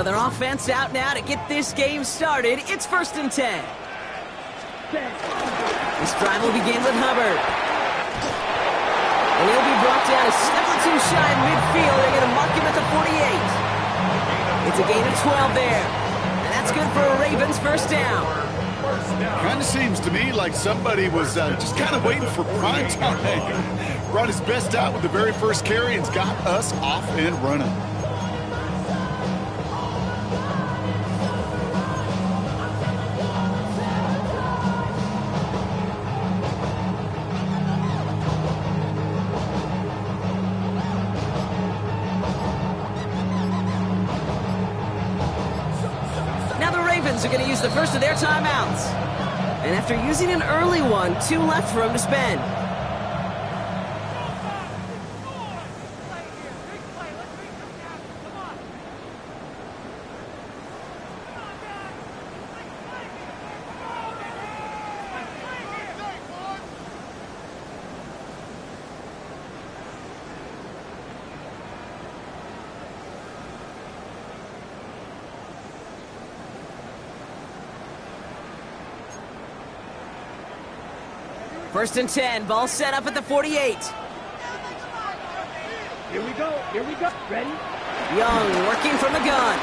So their offense out now to get this game started. It's 1st and 10. This drive will begin with Hubbard. And he'll be brought down a step or two shy of midfield. They're going to mark him at the 48. It's a gain of 12 there. And that's good for a Ravens first down. Kind of seems to me like somebody was just kind of waiting for prime time. Brought his best out with the very first carry and's got us off and running. Are going to use the first of their timeouts. And after using an early one, 2 left for them to spend. First and 10, ball set up at the 48. Here we go, ready? Young working from the gun.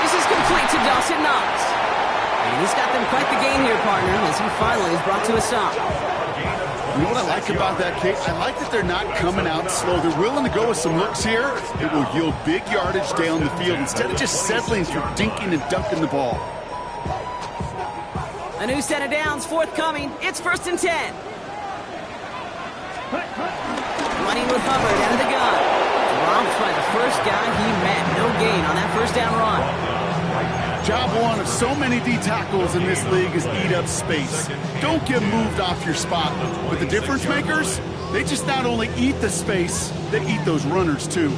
This is complete to Dawson Knox. And he's got them quite the gain here, partner, as he finally is brought to a stop. You know what I like about that, Kate? I like that they're not coming out slow. They're willing to go with some looks here. It will yield big yardage down the field instead of just settling for dinking and dunking the ball. A new set of downs forthcoming. It's 1st and 10. Running with Hubbard out of the gun. Dropped by the first guy he met. No gain on that first down run. Job one of so many D tackles in this league is eat up space. Don't get moved off your spot. But the difference makers, they just not only eat the space, they eat those runners too.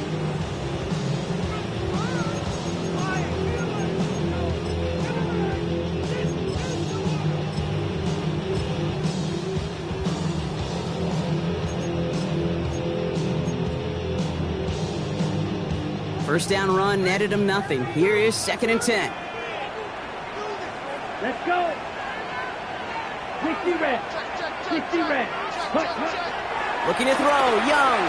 First down run netted him nothing. Here is 2nd and 10. Let's go. 60 red. 60 red. Looking to throw. Young.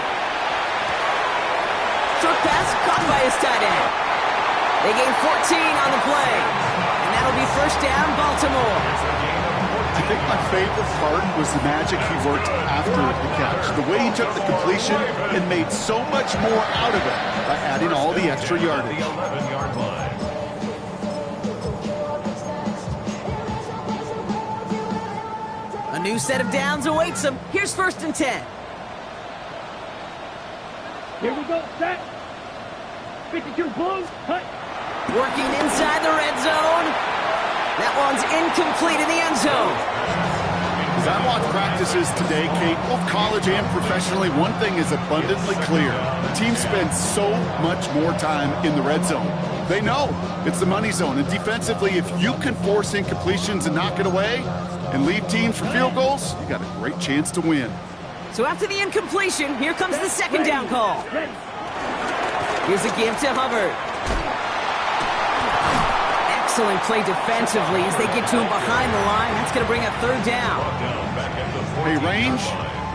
Short pass caught by his tight end. They gain 14 on the play. And that'll be first down, Baltimore. I think my favorite part was the magic he worked after the catch. The way he took the completion and made so much more out of it by adding all the extra yardage. A new set of downs awaits him. Here's 1st and 10. Here we go, set. 52 blue, cut. Working inside the red zone. That one's incomplete in the end zone. As I watch practices today, Kate, both college and professionally, one thing is abundantly clear. Teams spend so much more time in the red zone. They know it's the money zone. And defensively, if you can force incompletions and knock it away and leave teams for field goals, you got a great chance to win. So after the incompletion, here comes the 2nd down call. Here's a give to Hubbard. Excellent play defensively as they get to him behind the line. That's going to bring a 3rd down. Hey,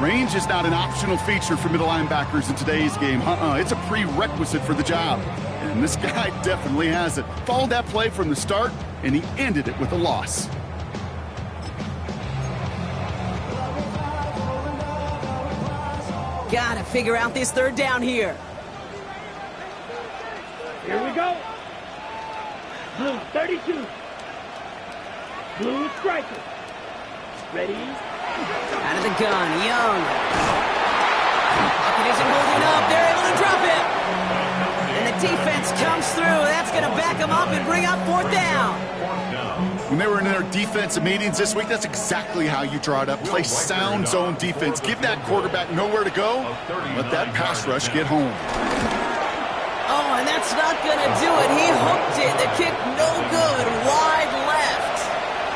range is not an optional feature for middle linebackers in today's game. It's a prerequisite for the job. And this guy definitely has it. Followed that play from the start, and he ended it with a loss. Gotta figure out this 3rd down here. Here we go. Blue 32. Blue striker. Ready? Out of the gun, Young. Pocket isn't holding up. They're able to drop it. And the defense comes through. That's going to back them up and bring up 4th down. When they were in their defensive meetings this week, that's exactly how you draw it up. Play sound zone defense. Give that quarterback nowhere to go. Let that pass rush get home. Oh, and that's not going to do it. He hooked it. The kick no good. Wide left.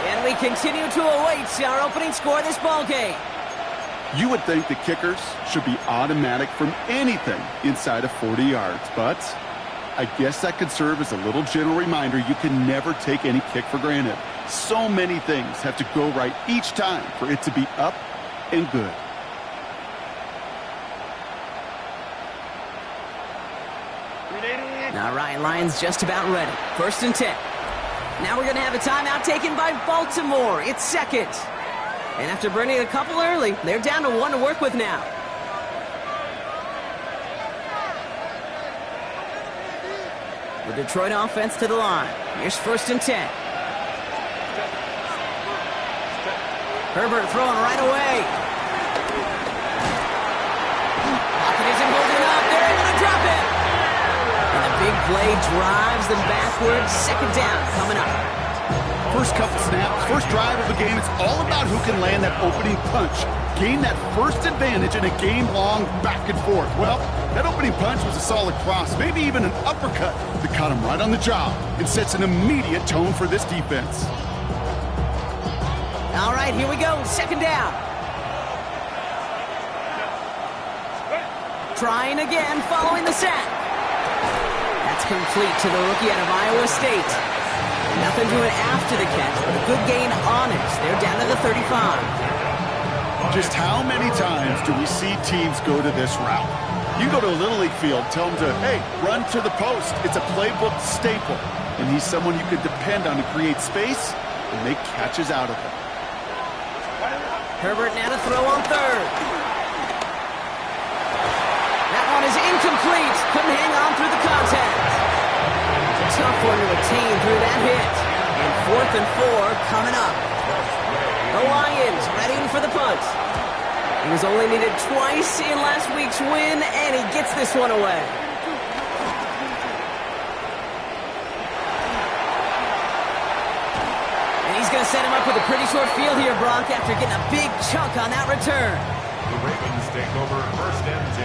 And we continue to await our opening score of this ballgame. You would think the kickers should be automatic from anything inside of 40 yards, but I guess that could serve as a little gentle reminder you can never take any kick for granted. So many things have to go right each time for it to be up and good. All right, Lions just about ready. 1st and 10. Now we're going to have a timeout taken by Baltimore. It's 2nd. And after burning a couple early, they're down to 1 to work with now. The Detroit offense to the line. Here's 1st and 10. Herbert throwing right away. Pocket isn't holding up. They're able to drop it. And the big play drives them backwards. 2nd down coming up. First couple snaps, first drive of the game, it's all about who can land that opening punch. Gain that first advantage in a game-long back and forth. Well, that opening punch was a solid cross, maybe even an uppercut that caught him right on the job and sets an immediate tone for this defense. All right, here we go. 2nd down. Trying again, following the sack. That's complete to the rookie out of Iowa State. Nothing doing after the catch, but a good gain on it. They're down to the 35. Just how many times do we see teams go to this route? You go to a Little League field, tell them to, hey, run to the post. It's a playbook staple. And he's someone you can depend on to create space and make catches out of it. Herbert now to throw on 3rd. That one is incomplete. Couldn't hang on through the contact. Tough one to attain through that hit. And 4th and 4 coming up. The Lions readying for the punt. He was only needed twice in last week's win, and he gets this one away. And he's going to set him up with a pretty short field here, Brock, after getting a big chunk on that return. The Ravens take over 1st and 10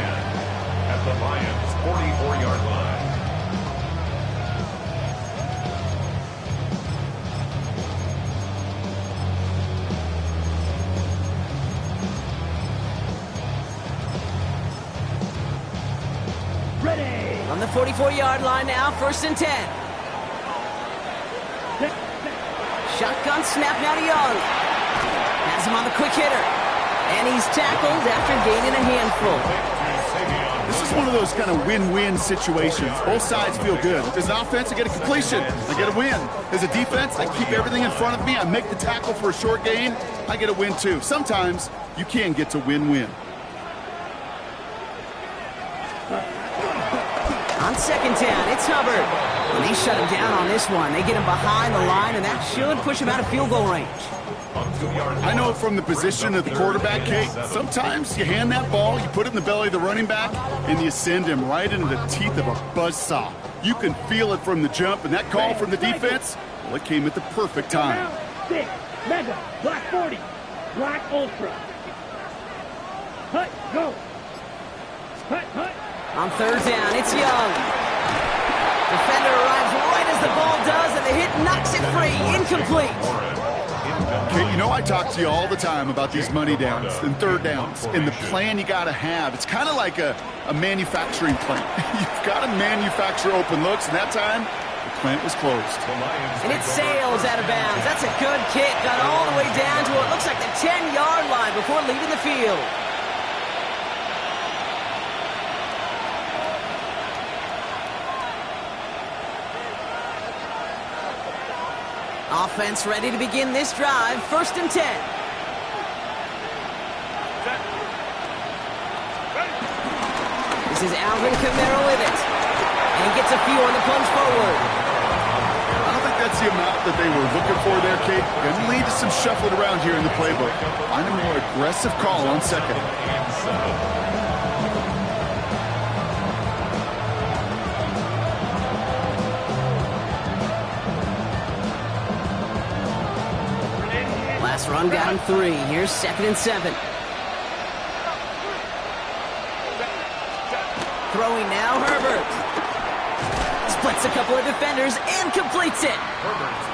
at the Lions' 44-yard line. On the 44-yard line now, 1st and 10. Shotgun snap now to Young. Has him on the quick hitter. And he's tackled after gaining a handful. This is one of those kind of win-win situations. Both sides feel good. As an offense, I get a completion. I get a win. As a defense, I keep everything in front of me. I make the tackle for a short gain. I get a win, too. Sometimes you can get to win-win. On 2nd down, it's Hubbard. And they shut him down on this one. They get him behind the line, and that should push him out of field goal range. I know from the position of the quarterback, Kate, sometimes you hand that ball, you put it in the belly of the running back, and you send him right into the teeth of a buzzsaw. You can feel it from the jump, and that call from the defense, well, it came at the perfect time. 6, Mega, Black 40, Black Ultra. Hut, go. Hut, hut. On 3rd down, it's Young. Defender arrives right as the ball does, and the hit knocks it free. Incomplete. Okay, you know I talk to you all the time about these money downs and 3rd downs and the plan you got to have. It's kind of like a manufacturing plant. You've got to manufacture open looks, and that time, the plant was closed. And it sails out of bounds. That's a good kick. Got all the way down to what looks like the 10-yard line before leaving the field. Offense ready to begin this drive. 1st and 10. This is Alvin Kamara with it. And he gets a few on the plunge forward. I don't think that's the amount that they were looking for there, Kate. Going to lead to some shuffling around here in the playbook. Find a more aggressive call on 2nd. Last run down 3. Here's 2nd and 7. Throwing now, Herbert. Splits a couple of defenders and completes it.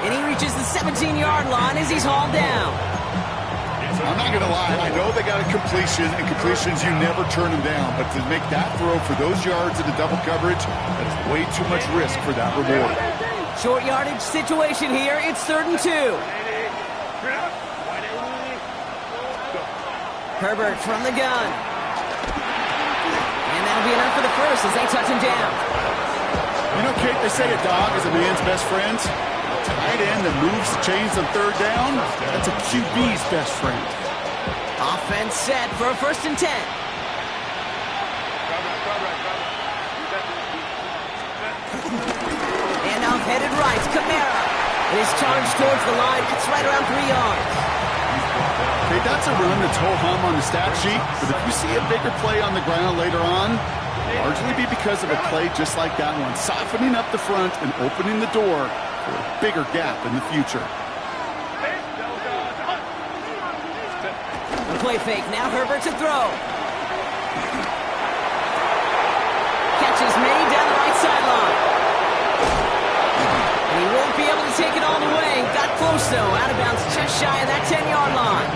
And he reaches the 17-yard line as he's hauled down. I'm not going to lie. I know they got a completion, and completions, you never turn them down. But to make that throw for those yards in the double coverage, that is way too much risk for that reward. Short yardage situation here. It's 3rd and 2. Herbert from the gun. And that'll be enough for the first as they touch him down. You know, Kate, they say a dog is a man's best friend. Tight end that moves the chains on 3rd down, that's a QB's best friend. Offense set for a 1st and 10. And off headed right, Kamara. And his charge towards the line, it's right around 3 yards. Okay, that's a run that's ho-hum on the stat sheet, but if you see a bigger play on the ground later on, it'll largely be because of a play just like that one, softening up the front and opening the door for a bigger gap in the future. A play fake, now Herbert to throw. Catch is made down the right sideline. And he won't be able to take it all the way. Got close though, out of bounds just shy of that 10-yard line.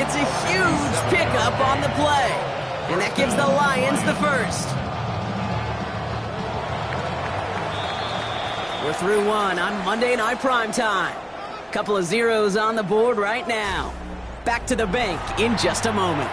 It's a huge pickup on the play. And that gives the Lions the first. We're through one on Monday Night Primetime. Couple of zeros on the board right now. Back to the bank in just a moment.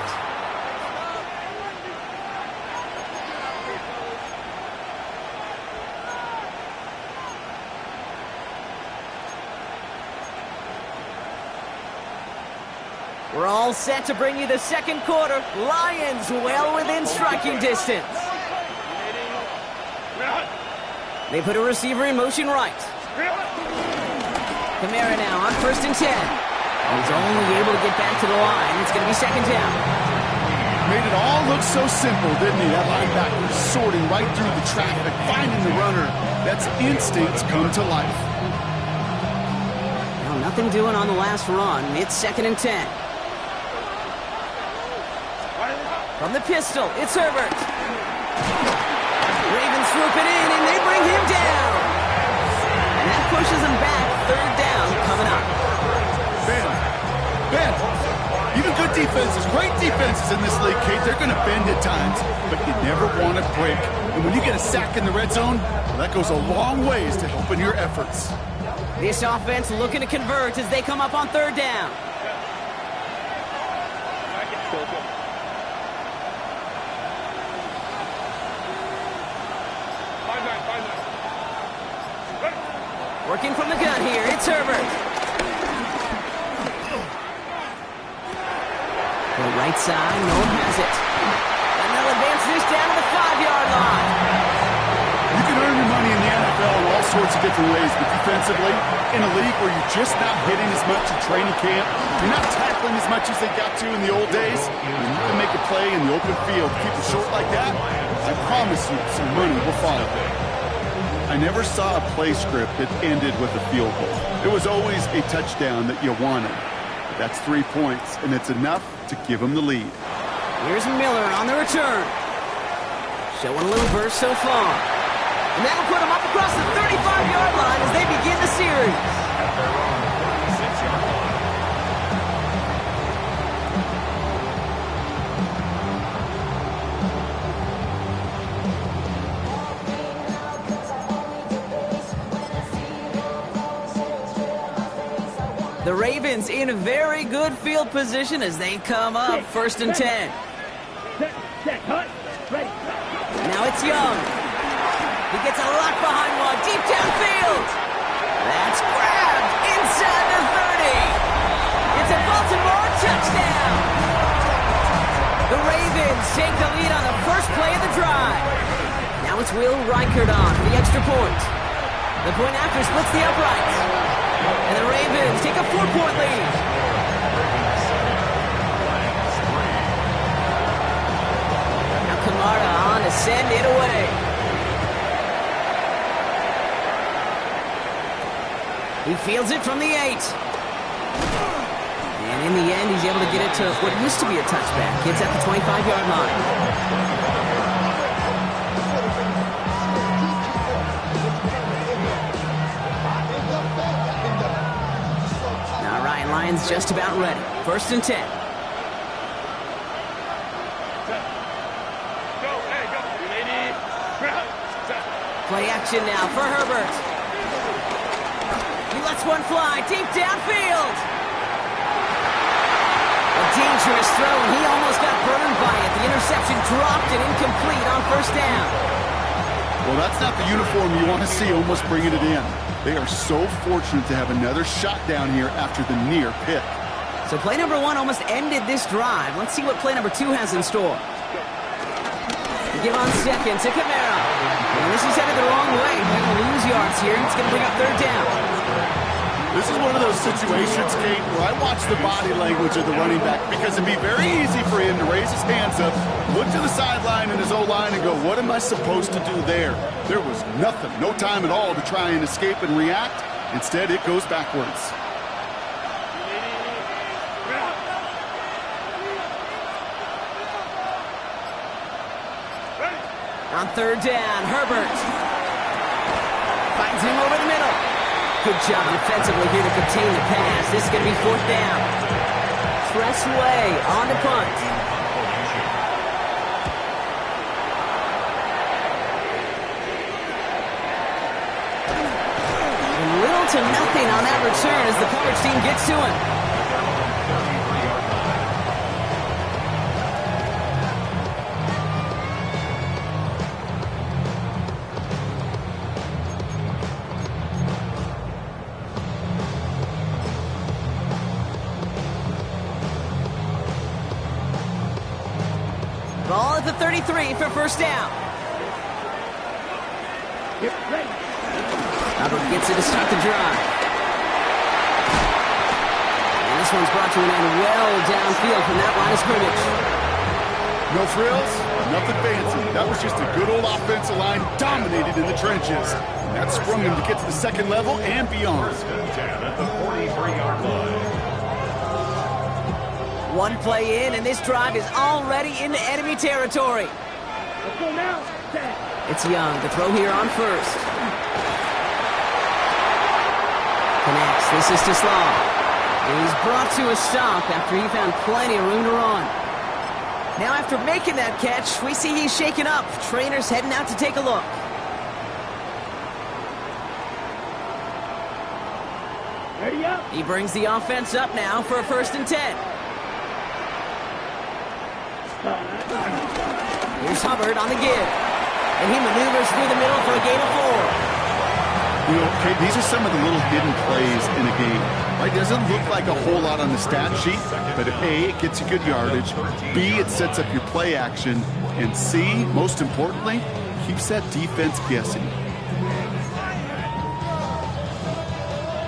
We're all set to bring you the second quarter. Lions well within striking distance. They put a receiver in motion right. Kamara now on 1st and 10. He's only able to get back to the line. It's going to be 2nd down. Made it all look so simple, didn't he? That linebacker sorting right through the traffic, finding the runner. That's instincts come to life. Well, nothing doing on the last run. It's 2nd and 10. From the pistol, it's Herbert. Ravens swoop it in, and they bring him down. And that pushes him back. 3rd down coming up. Ben, even good defenses, great defenses in this league, Kate, they're going to bend at times, but you never want to break. And when you get a sack in the red zone, well, that goes a long ways to helping your efforts. This offense looking to convert as they come up on 3rd down. Working from the gun here, it's Herbert. The right side, no one has it. And they'll advance this down to the 5-yard line. You can earn your money in the NFL in all sorts of different ways, but defensively, in a league where you're just not hitting as much in training camp, you're not tackling as much as they got to in the old days, and you can make a play in the open field, keep it short like that, I promise you some money will follow. I never saw a play script that ended with a field goal. It was always a touchdown that you wanted. But that's 3 points, and it's enough to give them the lead. Here's Miller on the return. Showing a little burst so far. And that'll put him up across the 35-yard line as they begin the series. At their own 36-yard line. The Ravens in a very good field position as they come up 1st and 10. Now it's Young. He gets a lock behind one, deep downfield. That's grabbed inside the 30. It's a Baltimore touchdown. The Ravens take the lead on the first play of the drive. Now it's Will Reichert on for the extra point. The point after splits the uprights. And the Ravens take a 4-point lead. Now Kamara on to send it away. He fields it from the 8. And in the end, he's able to get it to what used to be a touchback. It's at the 25-yard line. line's just about ready. 1st and 10. Play action now for Herbert. He lets one fly deep downfield. A dangerous throw, and he almost got burned by it. The interception dropped and incomplete on 1st down. Well, that's not the uniform you want to see almost bringing it in. They are so fortunate to have another shot down here after the near pick. So play number 1 almost ended this drive. Let's see what play number 2 has in store. Give on 2nd to Kamara. And this is headed the wrong way. They're going to lose yards here. It's going to bring up 3rd down. This is one of those situations, Kate, where I watch the body language of the running back because it'd be very easy for him to raise his hands up, look to the sideline and his O-line and go, what am I supposed to do there? There was nothing, no time at all to try and escape and react. Instead, it goes backwards. On 3rd down, Herbert finds him over the middle. Good job defensively here to contain the pass. This is going to be 4th down. Tressway on the punt. Little to nothing on that return as the coverage team gets to him. Ball at the 33 for 1st down. Albert gets it to start the drive. And this one's brought to an end well downfield from that line of scrimmage. No frills, nothing fancy. That was just a good old offensive line dominated in the trenches. And that sprung him to get to the 2nd level and beyond. 1st and 10 at the 43-yard line. One play in, and this drive is already into enemy territory. Let's go now. It's Young. The throw here on 1st. Connects. This is to Slaw. And he's brought to a stop after he found plenty of room to run. Now after making that catch, we see he's shaken up. Trainer's heading out to take a look. Ready up. He brings the offense up now for a 1st and 10. Here's Hubbard on the give. And he maneuvers through the middle for a gain of 4. You know, Kate, these are some of the little hidden plays in a game. Right? It doesn't look like a whole lot on the stat sheet, but A, it gets you good yardage. B, it sets up your play action. And C, most importantly, keeps that defense guessing.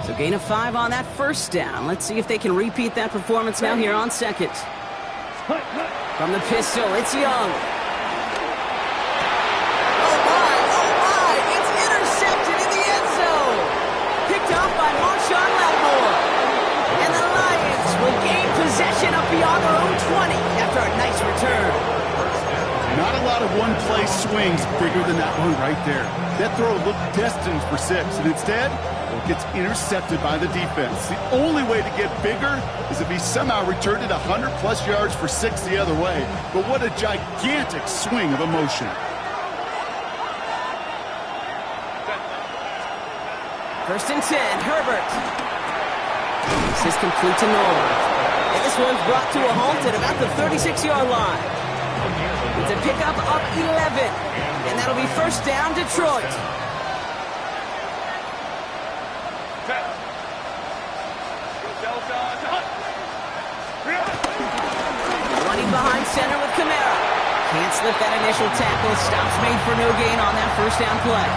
So gain of 5 on that 1st down. Let's see if they can repeat that performance now here on 2nd. From the pistol, it's Young. Oh my, it's intercepted in the end zone. Picked off by Marshawn Lattimore. And the Lions will gain possession up beyond their own 20 after a nice return. Not a lot of one-play swings bigger than that one right there. That throw looked destined for 6, and instead, it gets intercepted by the defense. The only way to get bigger is if he somehow returned it 100-plus yards for 6 the other way. But what a gigantic swing of emotion. First and 10, Herbert. This is complete to Nolan. And this one's brought to a halt at about the 36-yard line. It's a pickup of 11. And that'll be 1st down, Detroit. Running behind center with Kamara. Can't slip that initial tackle. Stops made for no gain on that 1st down play.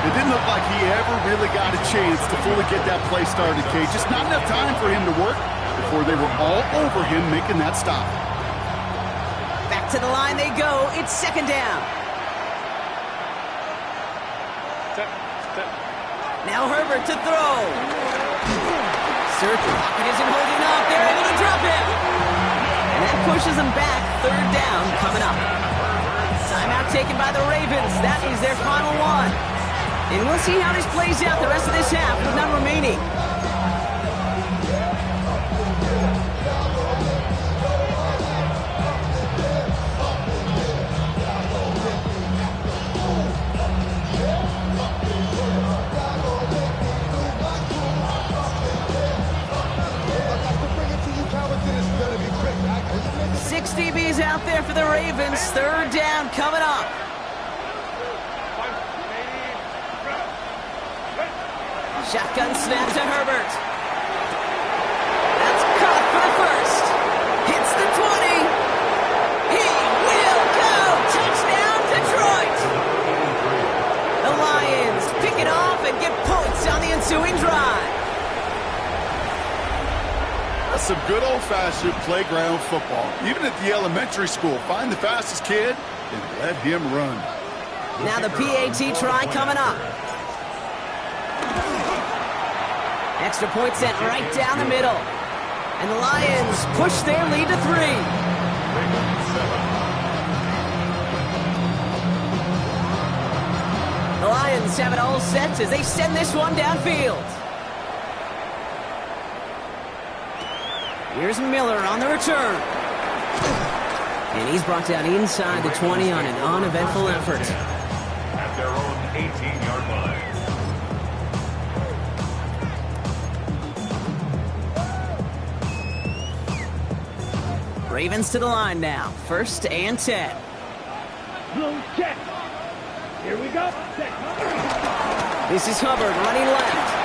It didn't look like he ever really got a chance to fully get that play started, Kate. Just not enough time for him to work before they were all over him making that stop. Back to the line they go. It's 2nd down. Now Herbert to throw. Circle pocket isn't holding up. They're able to drop him. And that pushes them back. 3rd down coming up. Timeout taken by the Ravens. That is their final one. And we'll see how this plays out the rest of this half with none remaining. 6 DBs out there for the Ravens. Third down coming up. Shotgun snap to Herbert. That's caught for the first. Hits the 20. He will go. Touchdown, Detroit. The Lions pick it off and get points on the ensuing drive. That's some good old-fashioned playground football. Even at the elementary school, find the fastest kid and let him run. Now the PAT try coming up. Extra point sent right down the middle. And the Lions push their lead to 3. The Lions have it all set as they send this one downfield. Here's Miller on the return. And he's brought down inside the 20 on an uneventful effort. At their own 18-yard line. Ravens to the line now. 1st and 10. Blue check. Here we go. Check. This is Hubbard running left.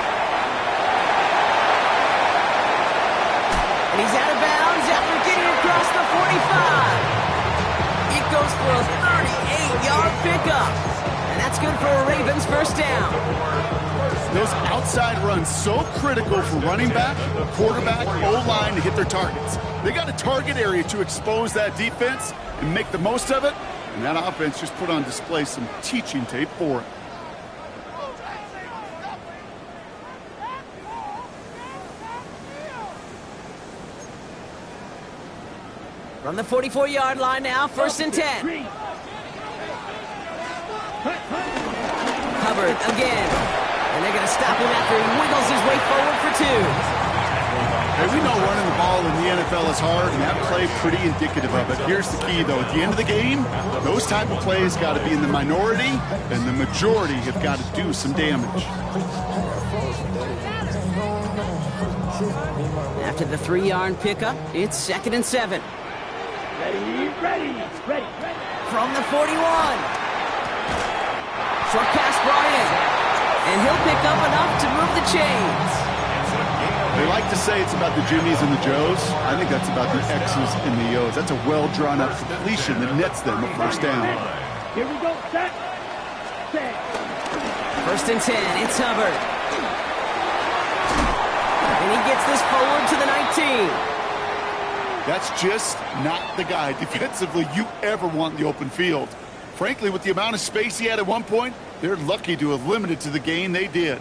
And he's out of bounds after getting across the 45. It goes for a 38-yard pickup. And that's good for a Ravens first down. Those outside runs so critical for running back, quarterback, O-line to hit their targets. They got a target area to expose that defense and make the most of it. And that offense just put on display some teaching tape for it. From the 44-yard line now, 1st and 10. Hubbard again. And they're going to stop him after he wiggles his way forward for 2. Hey, we know running the ball in the NFL is hard, and that play pretty indicative of it. Here's the key, though. At the end of the game, those type of plays got to be in the minority, and the majority have got to do some damage. After the 3-yard pickup, it's 2nd and 7. Ready. From the 41. Short pass brought in. And he'll pick up enough to move the chains. They like to say it's about the Jimmies and the Joes. I think that's about the X's and the O's. That's a well-drawn-up completion that nets them a first down. Here we go. Set. 1st and 10. It's Hubbard. And he gets this forward to the 19. That's just not the guy defensively you ever want in the open field. Frankly, with the amount of space he had at one point, they're lucky to have limited to the gain they did.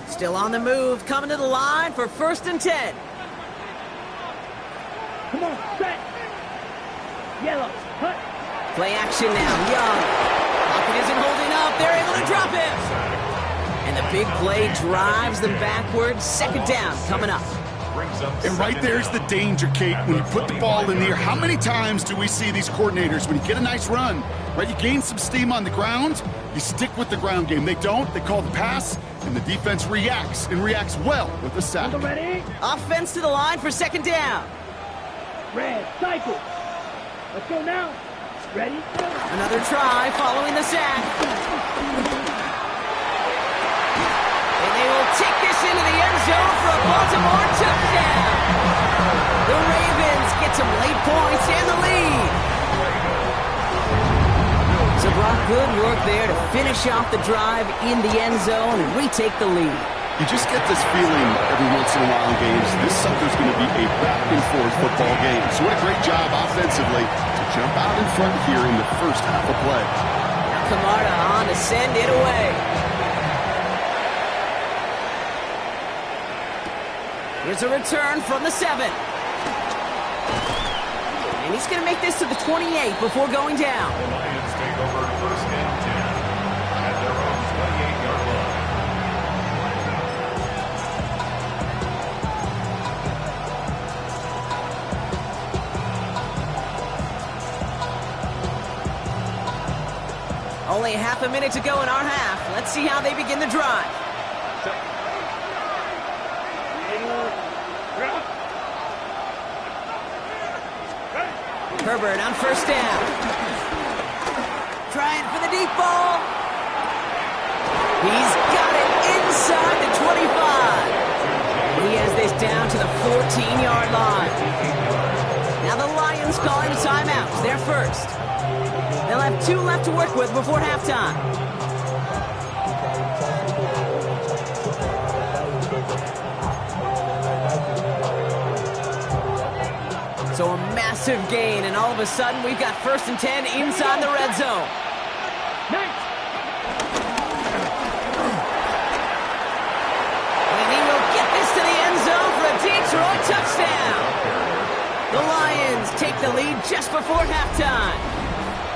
Still on the move, coming to the line for 1st and 10. Come on, set. Yellow. Cut. Play action now, Young. Pocket isn't holding up, they're able to drop him. And the big play drives them backwards. 2nd down coming up. And right there's the danger, Kate. When you put the ball in the air, how many times do we see these coordinators, when you get a nice run, right, you gain some steam on the ground, you stick with the ground game. They don't, they call the pass, and the defense reacts, and reacts well with the sack. Ready? Offense to the line for 2nd down. Red, cycle. Let's go now. Ready? Another try following the sack. And they will take this into the end zone for a Baltimore touchdown. The Ravens get some late points and the lead. So Brock, good work there to finish off the drive in the end zone and retake the lead. You just get this feeling every once in a while in games, this something's going to be a back-and-forth football game. So what a great job offensively to jump out in front here in the first half of play. Now Camarda on to send it away. Here's a return from the 7. And he's going to make this to the 28 before going down. The Lions take over 1st and 10 at their own 28-yard line. Only half a minute to go in our half. Let's see how they begin the drive. Herbert on first down. Trying for the deep ball. He's got it inside the 25. He has this down to the 14-yard line. Now the Lions calling a timeout. They're first. They'll have 2 left to work with before halftime. So a massive gain, and all of a sudden we've got 1st and 10 inside the red zone. And he will get this to the end zone for a Detroit touchdown. The Lions take the lead just before halftime.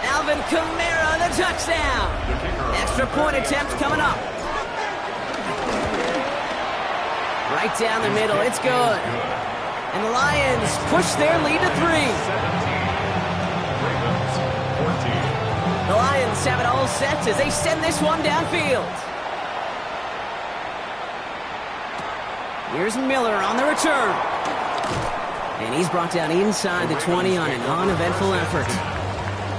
Alvin Kamara, the touchdown. Extra point attempt coming up. Right down the middle, it's good. And the Lions push their lead to 3. The Lions have it all set as they send this one downfield. Here's Miller on the return. And he's brought down inside the 20 on an uneventful effort.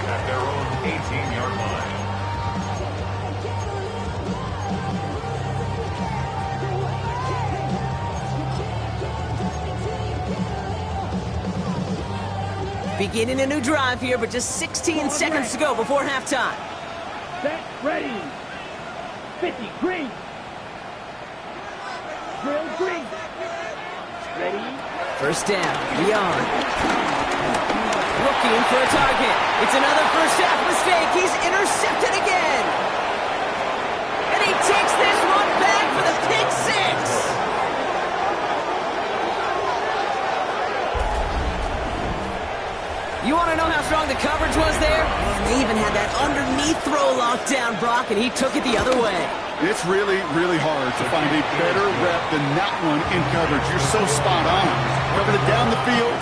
At their own 18-yard line. Beginning a new drive here, but just 16 seconds to go before halftime. Set, ready. 50, green. Drill, green. Ready. First down, beyond. Looking for a target. It's another first half mistake. He's intercepted again. And he takes this one back for the pick 6. You want to know how strong the coverage was there? And they even had that underneath throw locked down, Brock, and he took it the other way. It's really, really hard to find a better rep than that one in coverage. You're so spot on. Covered it down the field.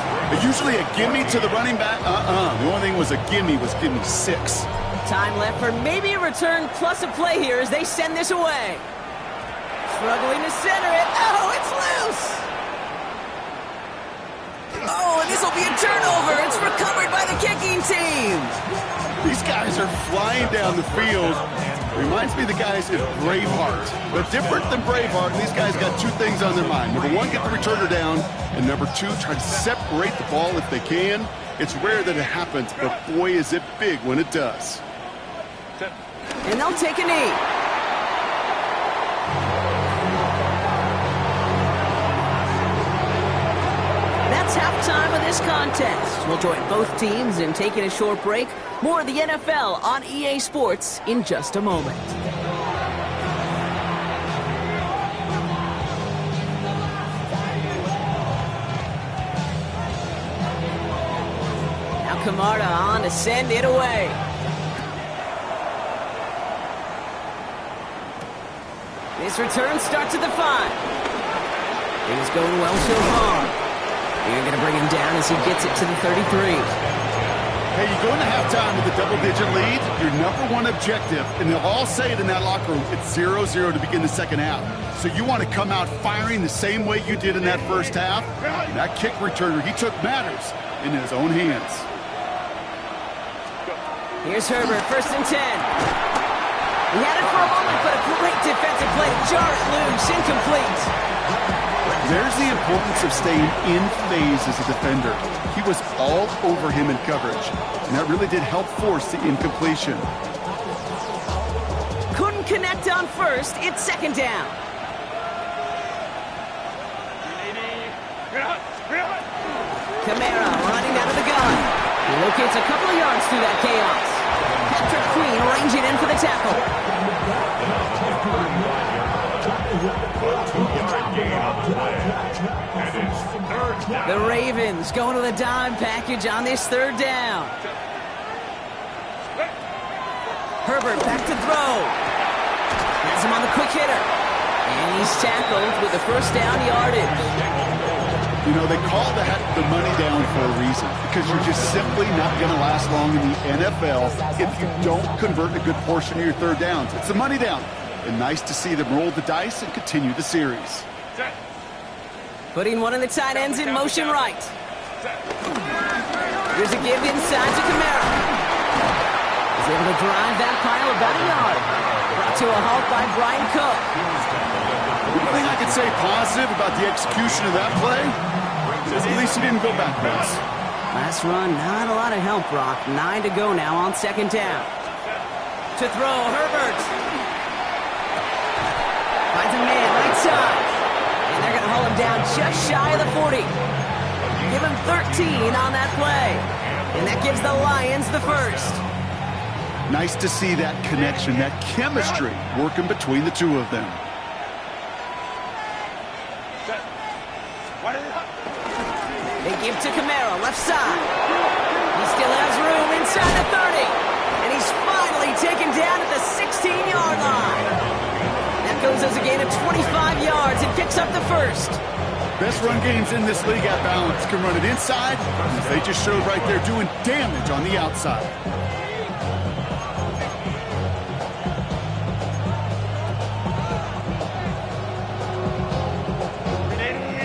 Usually a gimme to the running back. The only thing was a gimme 6. Time left for maybe a return plus a play here as they send this away. Struggling to center it. Oh, it's loose. Oh, and this will be a turnover. It's recovered by the kicking team. These guys are flying down the field. Reminds me of the guys in Braveheart. But different than Braveheart, these guys got 2 things on their mind. Number 1, get the returner down. And number 2, try to separate the ball if they can. It's rare that it happens, but boy, is it big when it does. And they'll take a knee. That's halftime of this contest. We'll join both teams in taking a short break. More of the NFL on EA Sports in just a moment. Now Kamara on to send it away. This return starts at the 5. Things going well so far. You're going to bring him down as he gets it to the 33. Hey, you go into halftime with a double-digit lead, your number 1 objective, and they'll all say it in that locker room, it's 0-0 to begin the second half. So you want to come out firing the same way you did in that first half. And that kick returner, he took matters in his own hands. Here's Herbert, 1st and 10. He had it for a moment, but a great defensive play to jar it loose, incomplete. There's the importance of staying in phase as a defender. He was all over him in coverage, and that really did help force the incompletion. Couldn't connect on first. It's 2nd down. Kamara running out of the gun. He locates a couple of yards through that chaos. Patrick Queen ranging in for the tackle. The Ravens going to the dime package on this 3rd down. Herbert back to throw. Has him on the quick hitter. And he's tackled with the 1st down yardage. You know, they call that the money down for a reason, because you're just simply not going to last long in the NFL if you don't convert a good portion of your third downs. It's the money down. And nice to see them roll the dice and continue the series. Putting one of the tight ends in motion right. Here's a give inside to Kamara. He's able to drive that pile about a yard. Brought to a halt by Brian Cook. One thing I could say positive about the execution of that play is at least he didn't go backwards. Last run, not a lot of help, Brock. 9 to go now on second down. To throw, Herbert. Finds a man right side. And they're going to haul him down just shy of the 40. Give him 13 on that play. And that gives the Lions the first. Nice to see that connection, that chemistry working between the two of them. They give to Kamara, left side. He still has room inside the 30. And he's finally taken down at the 16-yard line. That goes as a gain of 25 yards and picks up the first. Best run games in this league at balance can run it inside, as they just showed right there, doing damage on the outside.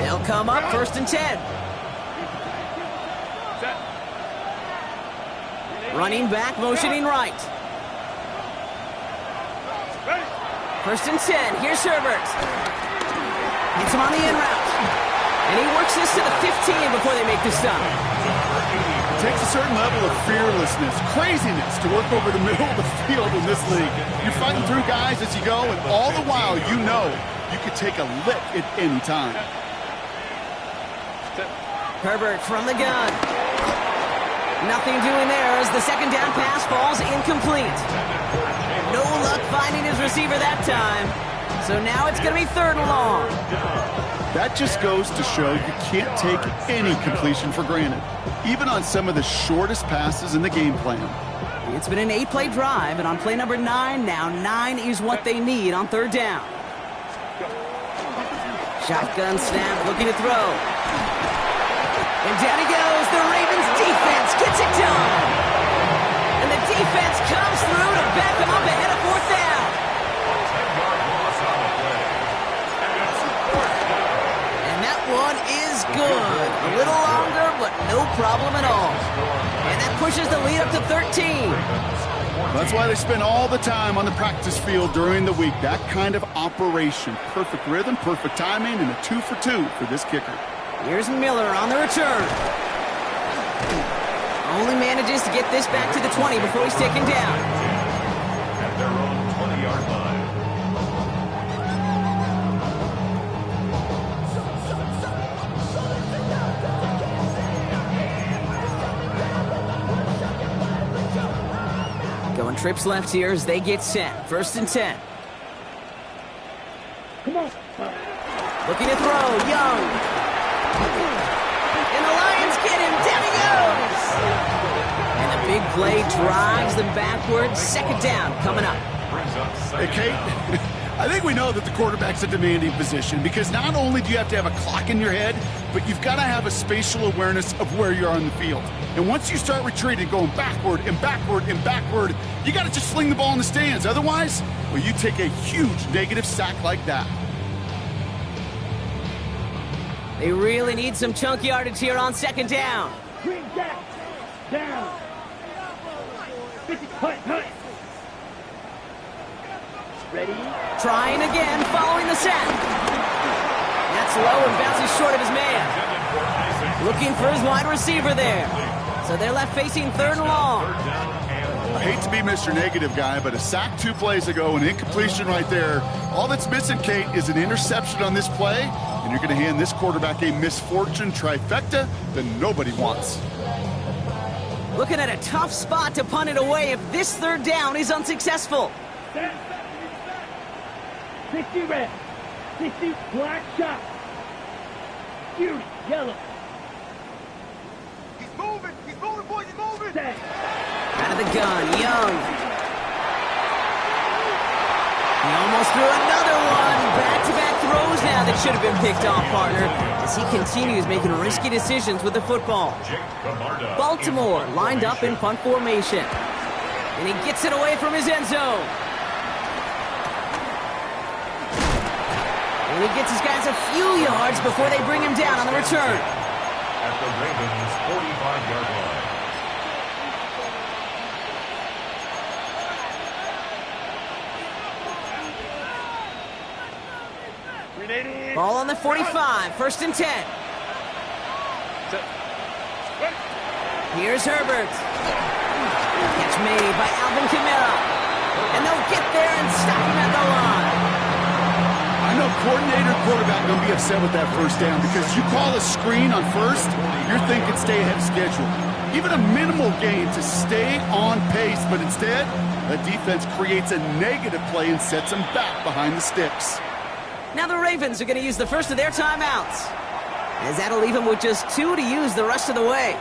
They'll come up first and 10. Running back, motioning right. First and 10. Here's Herbert. Gets him on the in route. And he works this to the 15 before they make the stop. It takes a certain level of fearlessness, craziness to work over the middle of the field in this league. You're fighting through guys as you go, and all the while you know you could take a lick at any time. Herbert from the gun. Nothing doing there as the second down pass falls incomplete. No luck finding his receiver that time. So now it's going to be third and long. That just goes to show you can't take any completion for granted, even on some of the shortest passes in the game plan. It's been an 8-play drive, and on play number 9, now 9 is what they need on third down. Shotgun snap, looking to throw. And down he goes. The Ravens defense gets it done. And the defense comes through to back them up ahead of fourth down. And that one is good. A little longer, but no problem at all. And that pushes the lead up to 13. That's why they spend all the time on the practice field during the week. That kind of operation. Perfect rhythm, perfect timing, and a 2 for 2 for this kicker. Here's Miller on the return. Only manages to get this back to the 20 before he's taken down. At their own 20-yard line. Going trips left here as they get set. First and 10. Come on. Looking to throw. Young. And the Lions get him. Down he goes. And the big play drives them backwards. Second down coming up. Hey, Kate, I think we know that the quarterback's a demanding position because not only do you have to have a clock in your head, but you've got to have a spatial awareness of where you are on the field. And once you start retreating, going backward and backward and backward, you got to just sling the ball in the stands. Otherwise, well, you take a huge negative sack like that. They really need some chunk yardage here on second down. Green jack. Down. 50. Hut. Ready? Trying again, following the sack. That's low and bounces short of his man. Looking for his wide receiver there. So they're left facing third and long. I hate to be Mr. Negative guy, but a sack 2 plays ago, an incompletion right there. All that's missing, Kate, is an interception on this play, and you're going to hand this quarterback a misfortune trifecta that nobody wants. Looking at a tough spot to punt it away if this third down is unsuccessful. 60 red. 60 black shot. Fury yellow. He's moving, boys, he's moving. Set. Out of the gun, Young. He almost threw another one. Back-to-back throws now. The should have been picked off, partner, as he continues making risky decisions with the football. Baltimore lined up in punt formation. And he gets it away from his end zone. And he gets his guys a few yards before they bring him down on the return. At the Ravens' 45-yard line. Ball on the 45, 1st and 10. Here's Herbert. Catch made by Alvin Kamara. And they'll get there and stop him at the line. I know coordinator quarterback going to be upset with that first down because you call a screen on first, you're thinking stay ahead of schedule. Even a minimal gain to stay on pace, but instead, the defense creates a negative play and sets them back behind the sticks. Now the Ravens are going to use the first of their timeouts, as that'll leave them with just 2 to use the rest of the way.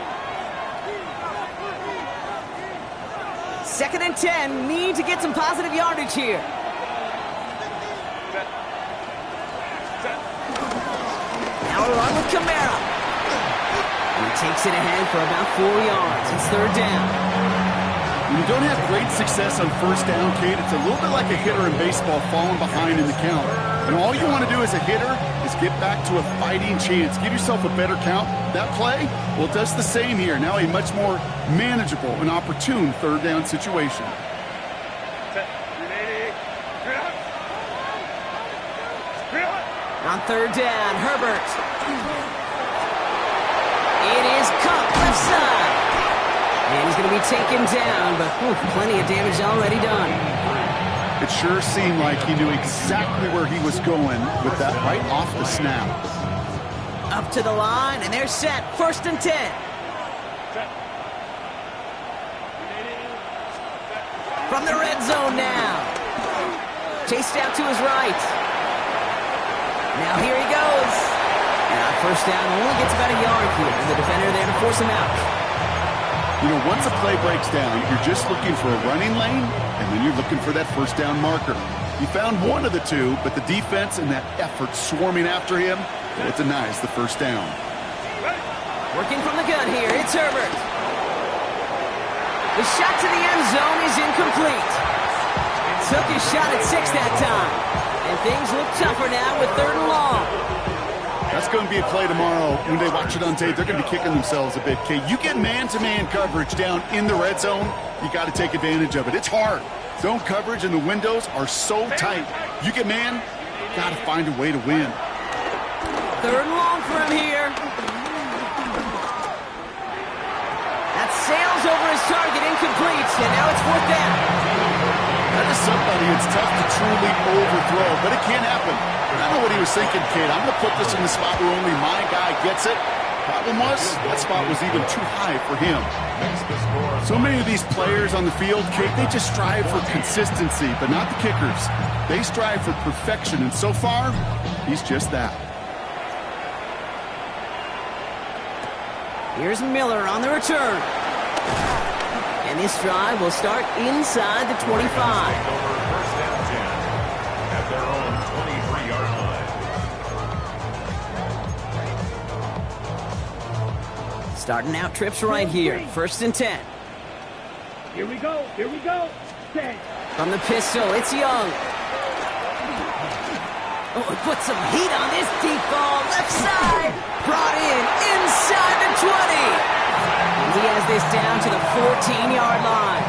2nd and 10, need to get some positive yardage here. Now a run with Kamara. And he takes it ahead for about 4 yards. It's 3rd down. When you don't have great success on first down, Kate, it's a little bit like a hitter in baseball falling behind in the count. And all you want to do as a hitter is get back to a fighting chance. Give yourself a better count. That play, well, it does the same here. Now a much more manageable and opportune 3rd down situation. On 3rd down, Herbert. It is caught left side. And he's going to be taken down, but plenty of damage already done. It sure seemed like he knew exactly where he was going with that right off the snap. Up to the line, and they're set. 1st and 10. From the red zone now. Chased out to his right. Now here he goes. And on 1st down, only gets about a yard here. And the defender there to force him out. You know, once a play breaks down, you're just looking for a running lane, and then you're looking for that 1st down marker. He found one of the two, but the defense and that effort swarming after him, it denies the 1st down. Working from the gun here, it's Herbert. The shot to the end zone is incomplete. Took his shot at 6 that time. And things look tougher now with 3rd and long. That's going to be a play tomorrow. When they watch it on tape, they're going to be kicking themselves a bit. Okay, you get man-to-man coverage down in the red zone, you got to take advantage of it. It's hard. Zone coverage and the windows are so tight. You get man, got to find a way to win. 3rd and long for him here. That sails over his target, incomplete, and now it's 4th down. That is somebody it's tough to truly overthrow, but it can happen. I know what he was thinking, kid. I'm going to put this in the spot where only my guy gets it. Problem was, that spot was even too high for him. So many of these players on the field, Kate, they just strive for consistency, but not the kickers. They strive for perfection, and so far, he's just that. Here's Miller on the return. And this drive will start inside the 25. 1st and 10 at their own 23-yard line. Starting out trips right here. 1st and 10. Here we go. Here we go. 10. From the pistol, it's Young. Oh, put some heat on this deep ball. Left side. Brought in inside the 20. And he has this down to the 14-yard line.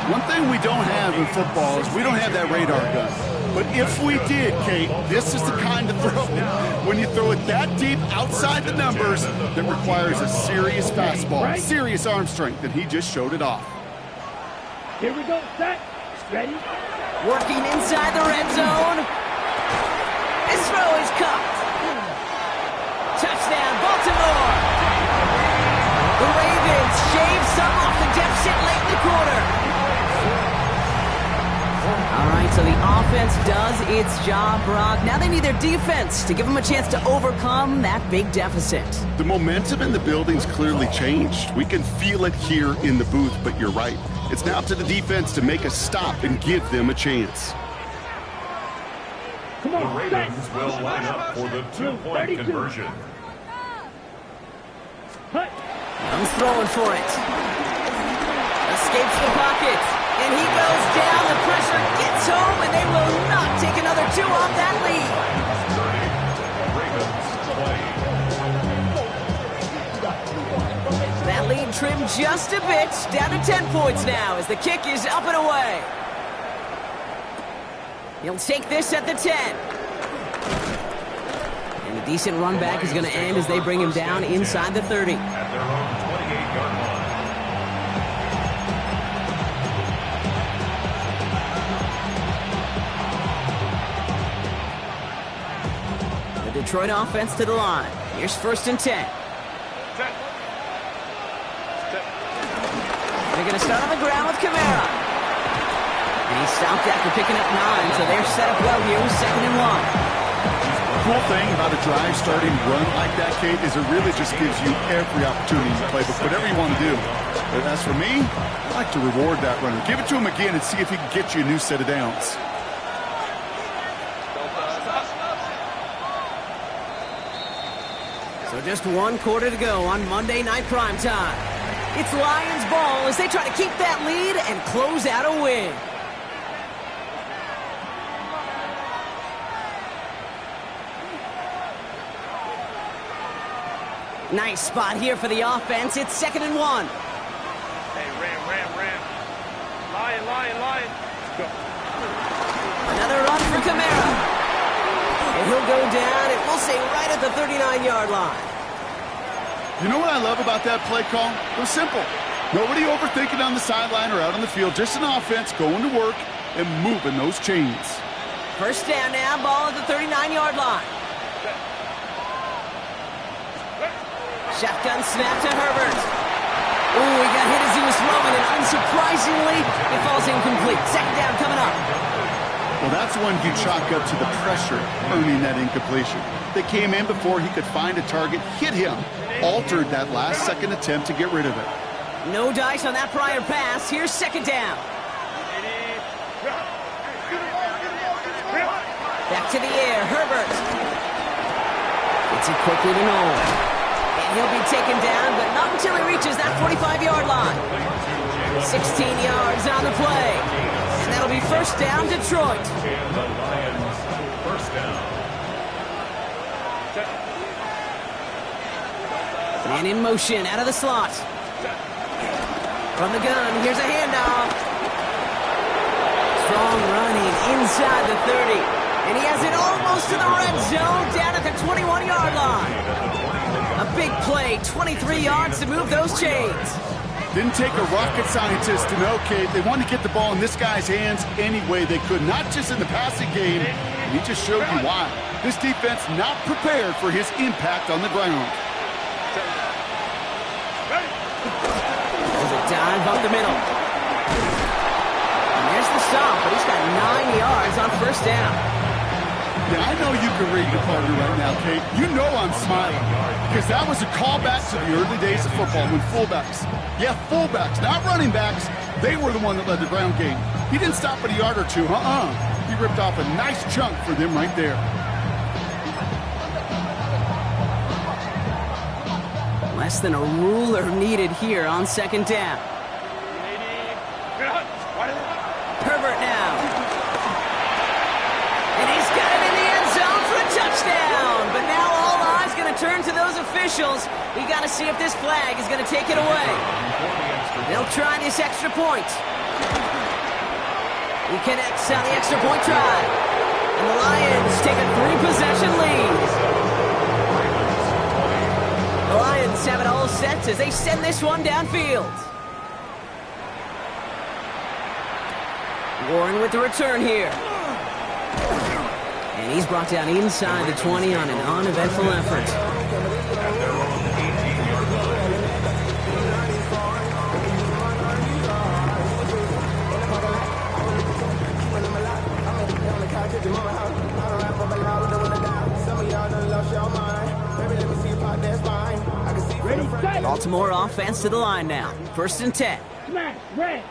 One thing we don't have in football is we don't have that radar gun. But if we did, Kate, this is the kind of throw, when you throw it that deep outside the numbers, that requires a serious fastball, serious arm strength, and he just showed it off. Here we go. Set. Ready. Working inside the red zone. His throw is caught. Touchdown, Baltimore. The Ravens shave some off the deficit late in the quarter. All right, so the offense does its job, Brock. Now they need their defense to give them a chance to overcome that big deficit. The momentum in the building's clearly changed. We can feel it here in the booth, but you're right. It's now up to the defense to make a stop and give them a chance. Come The on, Ravens set. will line up for the two-point 32. conversion. Hut. Young's throwing for it. Escapes the pocket. And he goes down. The pressure gets home, and they will not take another two off that lead. 30, Ravens 20. That lead trimmed just a bit. Down to 10 points now as the kick is up and away. He'll take this at the 10. And a decent run back is going to end as they bring him down inside the 30. At their own 28-yard line. The Detroit offense to the line. Here's 1st and 10. They're going to start on the ground with Kamara. And he stopped after picking up 9, so they're set up well here with 2nd and 1. The cool thing about a drive starting run like that, Kate, is it really just gives you every opportunity to play whatever you want to do. But as for me, I like to reward that runner. Give it to him again and see if he can get you a new set of downs. So just 1 quarter to go on Monday Night Primetime. It's Lions ball as they try to keep that lead and close out a win. Nice spot here for the offense. It's 2nd and 1. Hey, Ram. Lion. Go. Another run for Kamara. And he'll go down, and we'll say right at the 39-yard line. You know what I love about that play call? It was simple. Nobody overthinking on the sideline or out on the field. Just an offense going to work and moving those chains. 1st down now, ball at the 39-yard line. Shotgun snap to Herbert. Ooh, he got hit as he was throwing, and unsurprisingly, it falls incomplete. 2nd down coming up. Well, that's one you chalk up to the pressure earning that incompletion. They came in before he could find a target, hit him, altered that last-second attempt to get rid of it. No dice on that prior pass. Here's 2nd down. Back to the air, Herbert. Gets it quickly to Nolan. And he'll be taken down, but not until he reaches that 45-yard line. 16 yards on the play. And that'll be 1st down, Detroit. And the Lions 1st down. Man in motion, out of the slot. From the gun, here's a handoff. Strong running inside the 30. And he has it almost to the red zone, down at the 21-yard line. A big play, 23 yards to move those chains. Didn't take a rocket scientist to know, Kate. They wanted to get the ball in this guy's hands any way they could, not just in the passing game. And he just showed you why. This defense not prepared for his impact on the ground. There's a dive up the middle. And there's the stop, but he's got 9 yards on 1st down. Yeah, I know you can read your partner right now, Kate. You know I'm smiling. Because that was a callback to the early days of football when fullbacks, not running backs, they were the one that led the ground game. He didn't stop at a yard or two, He ripped off a nice chunk for them right there. Less than a ruler needed here on 2nd down. Herbert now. And he's got it in the end zone for a touchdown. But now all eyes going to turn to those officials. We got to see if this flag is going to take it away. They'll try this extra point. He connects on the extra point try. And the Lions take a 3-possession lead. The Lions have it all set as they send this one downfield. Warren with the return here. And he's brought down inside the 20 on an uneventful effort. At their own 18-yard line. Ready, set. Baltimore offense to the line now. 1st and 10. Smash. Red.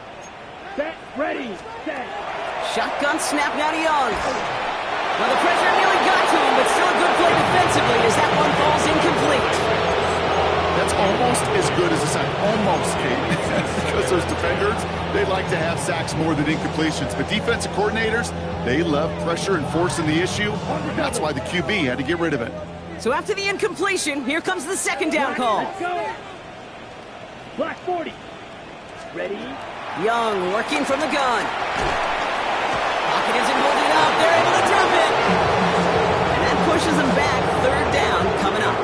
Set. Ready. Set. Shotgun snap now to Young. Well, the pressure almost as good as a sack. Almost, Kate. Because those defenders, they like to have sacks more than incompletions. But defensive coordinators, they love pressure and forcing the issue. That's why the QB had to get rid of it. So after the incompletion, here comes the second down call. Let's go. Black 40. Ready? Young working from the gun. Pocket isn't holding up. They're able to drop it. And that pushes them back. Third down coming up.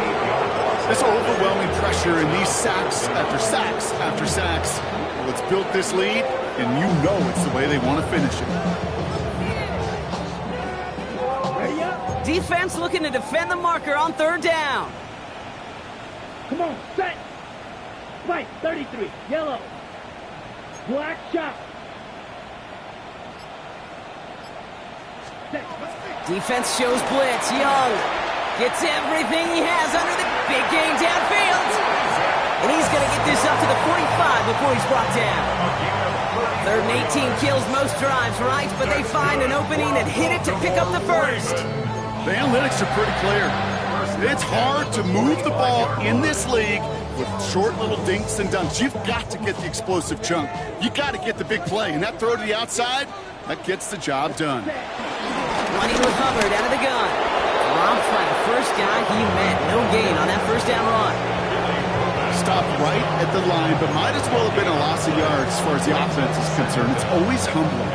This overwhelming pressure and these sacks after sacks after sacks. Well, it's built this lead, and you know it's the way they want to finish it. Ready up. Defense looking to defend the marker on third down. Come on, set. Spike, 33. Yellow. Black shot. Set. Defense shows blitz. Young gets everything he has under the big game downfield. And he's going to get this up to the 45 before he's brought down. Third and 18 kills most drives, right? But they find an opening and hit it to pick up the first. The analytics are pretty clear. It's hard to move the ball in this league with short little dinks and dunks. You've got to get the explosive chunk. You got to get the big play. And that throw to the outside, that gets the job done. Running with Hubbard out of the gun. Dropped by the first guy he met. No gain on that first down run. Stopped right at the line, but might as well have been a loss of yards as far as the offense is concerned. It's always humbling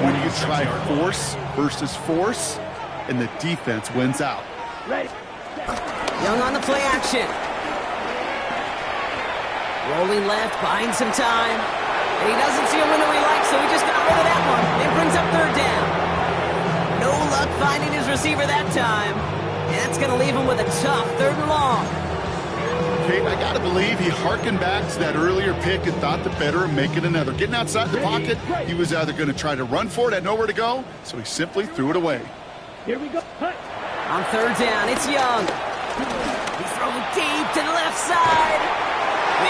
when you try force versus force, and the defense wins out. Ready. Young on the play action. Rolling left, buying some time. And he doesn't see a window he likes, so he just got rid of that one. It brings up third down. No luck finding his receiver that time. And that's going to leave him with a tough third and long. Kate, I got to believe he hearkened back to that earlier pick and thought the better of making another. Getting outside the pocket, he was either going to try to run for it, had nowhere to go, so he simply threw it away. Here we go. Hut. On third down, it's Young. He's throwing deep to the left side.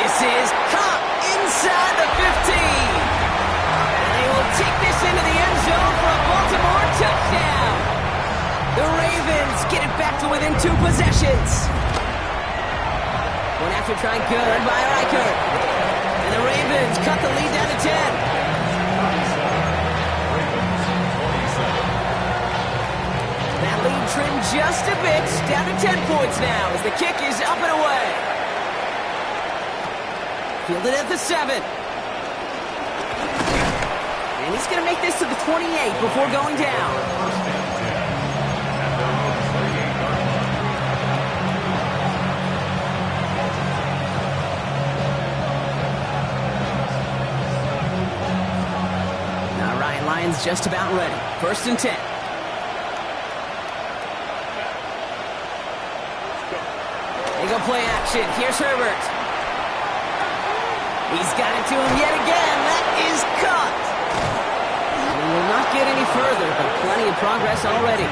This is caught inside the 15. And they will take this into the end zone for a Baltimore touchdown. The Ravens get it back to within 2 possessions. One after try good by Riker. And the Ravens cut the lead down to 10. That lead trimmed just a bit, down to 10 points now as the kick is up and away. Fielded at the 7. And he's going to make this to the 28 before going down. Now Ryan Lyons just about ready. First and 10. They go play action. Here's Herbert. He's got it to him yet again. That is cut. He will not get any further, but plenty of progress already.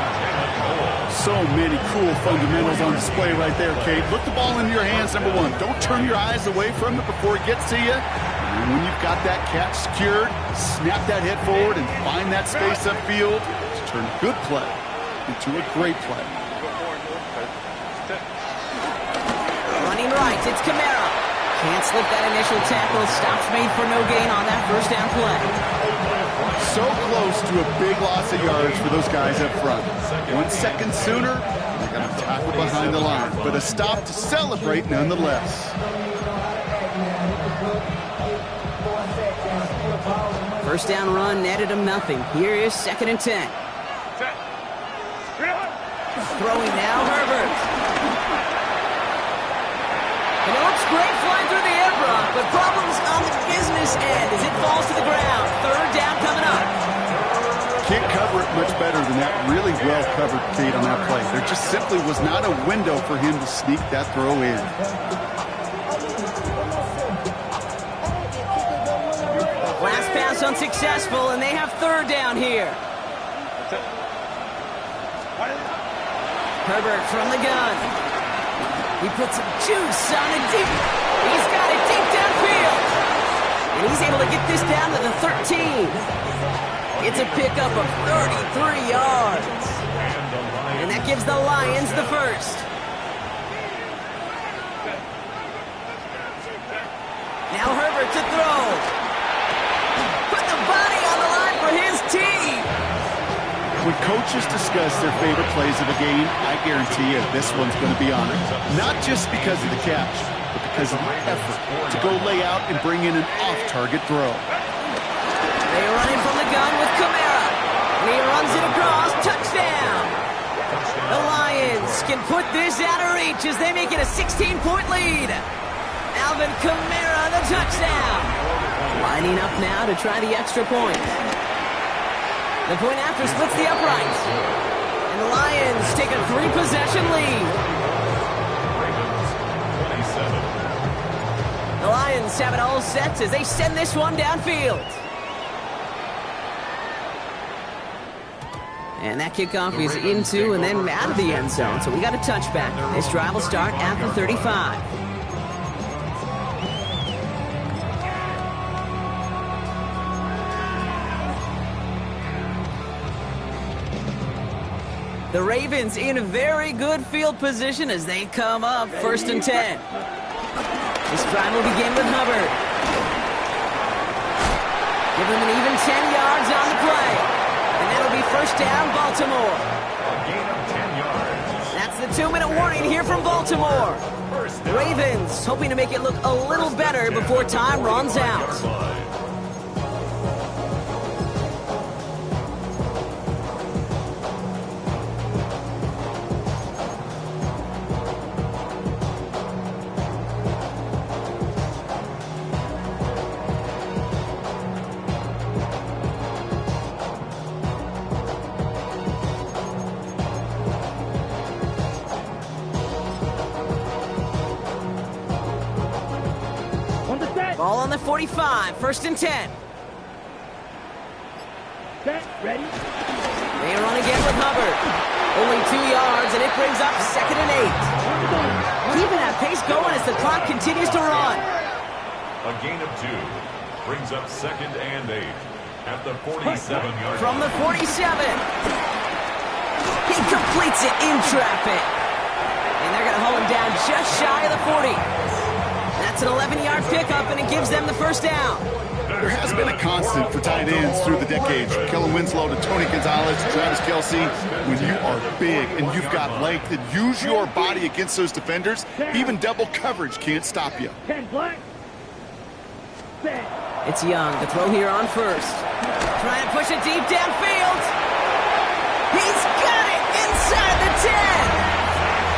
So many cool fundamentals on display right there, Kate. Look the ball into your hands, number one. Don't turn your eyes away from it before it gets to you. And when you've got that catch secured, snap that head forward and find that space upfield to turn a good play into a great play. Running right, it's Kamara. Can't slip that initial tackle. Stops made for no gain on that first down play. So close to a big loss of yards for those guys up front. 1 second sooner, they're going to tackle behind the line. But a stop to celebrate nonetheless. First down run netted him nothing. Here is second and 10. Throwing now, Herbert. And it looks great flying through the air, Brock, but problems on the business end as it falls to the ground. Third down coming up. Can't cover it much better than that. Really well covered, Kate, on that play. There just simply was not a window for him to sneak that throw in. Last pass unsuccessful, and they have third down here. Herbert from the gun. He puts some juice on it deep. He's got it deep downfield. And he's able to get this down to the 13. It's a pickup of 33 yards. And that gives the Lions the first. to throw. Put the body on the line for his team. When coaches discuss their favorite plays of the game, I guarantee you this one's going to be on it. Not just because of the catch, but because of the effort to go lay out and bring in an off-target throw. They're running from the gun with Kamara. And he runs it across. Touchdown. The Lions can put this out of reach as they make it a 16-point lead. Alvin Kamara, the touchdown. Lining up now to try the extra point. The point after splits the uprights. And the Lions take a 3-possession lead. Ravens 27. The Lions have it all set as they send this one downfield. And that kickoff is into and then out of the end zone. So we got a touchback. This drive will start at the 35. The Ravens in a very good field position as they come up 1st and 10. This drive will begin with Hubbard. Give them an even 10 yards on the play. And that'll be 1st down, Baltimore. A gain of 10 yards. That's the 2-minute warning here from Baltimore. The Ravens hoping to make it look a little better before time runs out. Ball on the 45, 1st and 10. Set, ready. They run again with Hubbard. Only 2 yards, and it brings up 2nd and 8. Keeping that pace going as the clock continues to run. A gain of 2 brings up 2nd and 8 at the 47-yard line. From the 47. He completes it in traffic. And they're going to hold him down just shy of the 40. That's an 11-yard pickup, and it gives them the 1st down. There has been a constant for tight ends through the decades. From Kellen Winslow to Tony Gonzalez to Travis Kelce. When you are big and you've got length and use your body against those defenders, even double coverage can't stop you. 10 black. Set. It's Young, the throw here on 1st. Trying to push it deep downfield. He's got it inside the 10.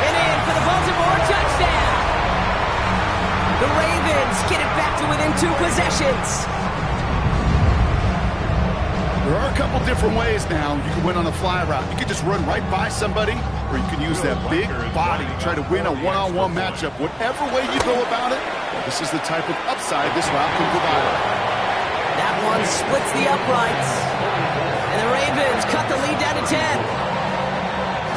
And in for the Baltimore touchdown. The Ravens get it back to within 2 possessions. There are a couple different ways now. You can win on a fly route. You can just run right by somebody, or you can use that big body to try to win a one-on-one matchup. Whatever way you go about it, this is the type of upside this route can provide. That one splits the uprights. And the Ravens cut the lead down to 10.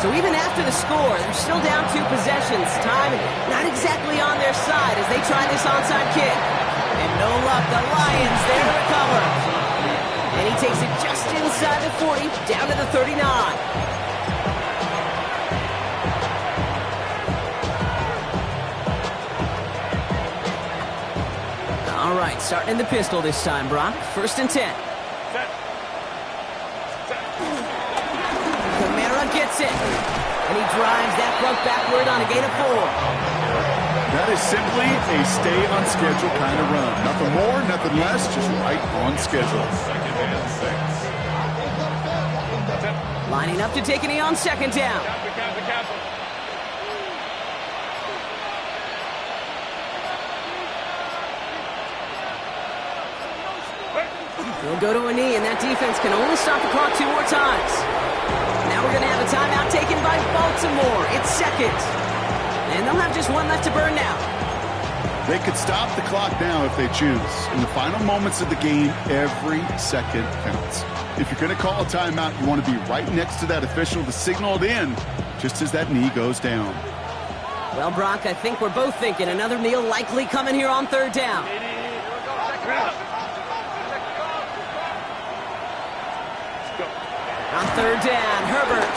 So even after the score, they're still down 2 possessions. Time not exactly on their side as they try this onside kick. And no luck, the Lions there to recover. And he takes it just inside the 40, down to the 39. All right, starting in the pistol this time, Brock. 1st and 10. Set. Kamara gets it. And he drives that front backward on a gain of 4. That is simply a stay-on-schedule kind of run. Nothing more, nothing less, just right on schedule. 2nd and 6. Lining up to take a knee on 2nd down. Cancel. He'll go to a knee, and that defense can only stop the clock 2 more times. Now we're going to have a timeout taken by Baltimore. It's 2nd. And they'll have just 1 left to burn now. They could stop the clock now if they choose. In the final moments of the game, every second counts. If you're going to call a timeout, you want to be right next to that official to signal it in just as that knee goes down. Well, Brock, I think we're both thinking another knee likely coming here on 3rd down. On 3rd down, Herbert.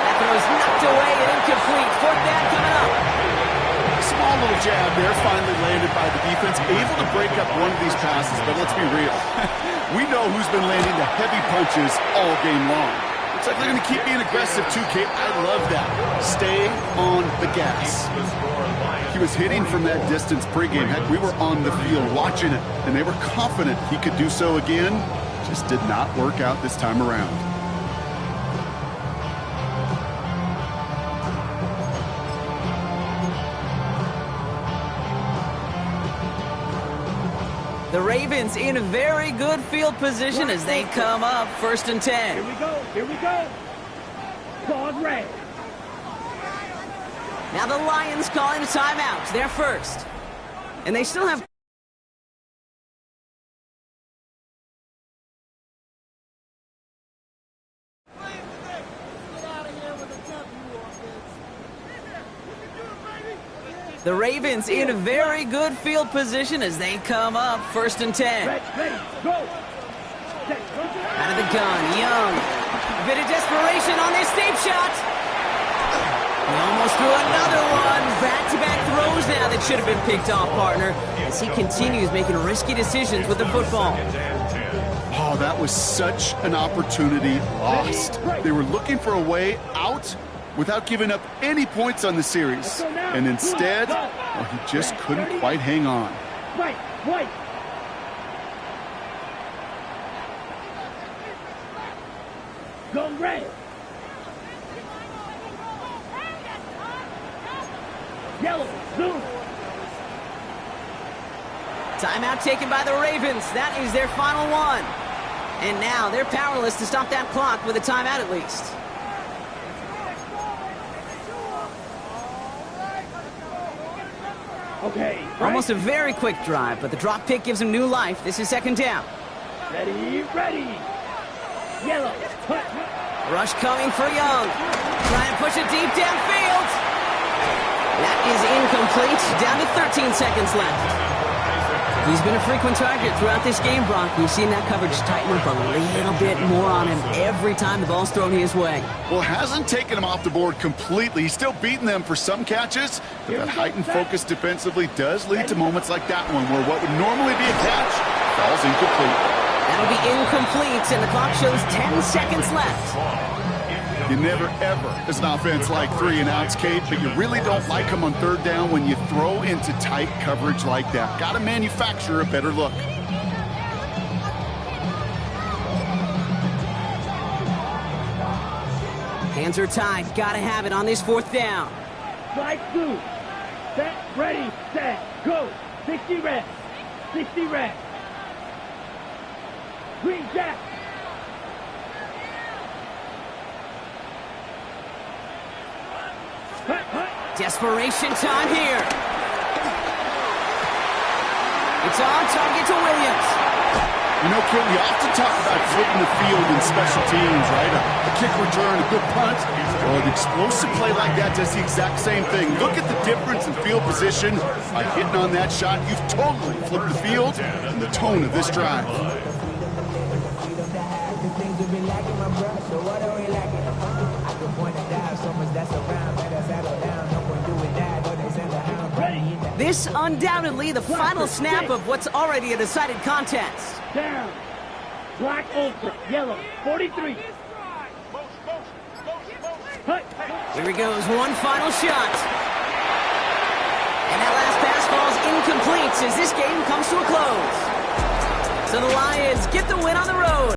That throw is knocked away and incomplete. 4th down coming up. Small little jab there, finally landed by the defense. Able to break up one of these passes, but let's be real. We know who's been landing the heavy punches all game long. Looks like they're going to keep being aggressive too, Kate. I love that. Stay on the gas. He was hitting from that distance pregame. Heck, we were on the field watching it, and they were confident he could do so again. Just did not work out this time around. The Ravens in a very good field position as they come up 1st and 10. Here we go. Here we go. Pause red. Now the Lions calling a timeout. They're first. And they still have... The Ravens in a very good field position as they come up 1st and 10. Ready, go. Out of the gun, Young. A bit of desperation on this deep shot. He almost threw another one. Back-to-back throws now that should have been picked off, partner, as he continues making risky decisions with the football. Oh, that was such an opportunity lost. They were looking for a way out without giving up any points on the series. And instead, well, he just couldn't quite hang on. Right. Go red. Yellow, blue. Timeout taken by the Ravens. That is their final one. And now they're powerless to stop that clock with a timeout at least. Okay. Right. Almost a very quick drive, but the drop pick gives him new life. This is 2nd down. Ready. Yellow. Rush coming for Young. Trying to push it deep downfield. That is incomplete. Down to 13 seconds left. He's been a frequent target throughout this game, Brock. We've seen that coverage tighten up a little bit more on him every time the ball's thrown his way. Well, hasn't taken him off the board completely. He's still beating them for some catches, but that heightened focus defensively does lead to moments like that one where what would normally be a catch falls incomplete. That'll be incomplete, and the clock shows 10 seconds left. You never, ever, as an offense, like 3 and outs, Kate, but you really don't like them on 3rd down when you throw into tight coverage like that. Got to manufacture a better look. Hands are tied. Got to have it on this 4th down. Flag blue. Set, ready, set, go. 60 red. 60 red. Green jack. Desperation time here. It's on target to Williams. You know, Kate, we often talk about flipping the field in special teams, right? A kick return, a good punt. Well, an explosive play like that does the exact same thing. Look at the difference in field position. By hitting on that shot, you've totally flipped the field and the tone of this drive. This undoubtedly the final snap of what's already a decided contest. Down. Black ultra. Yellow. 43. Here he goes. One final shot. And that last pass falls incomplete as this game comes to a close. So the Lions get the win on the road.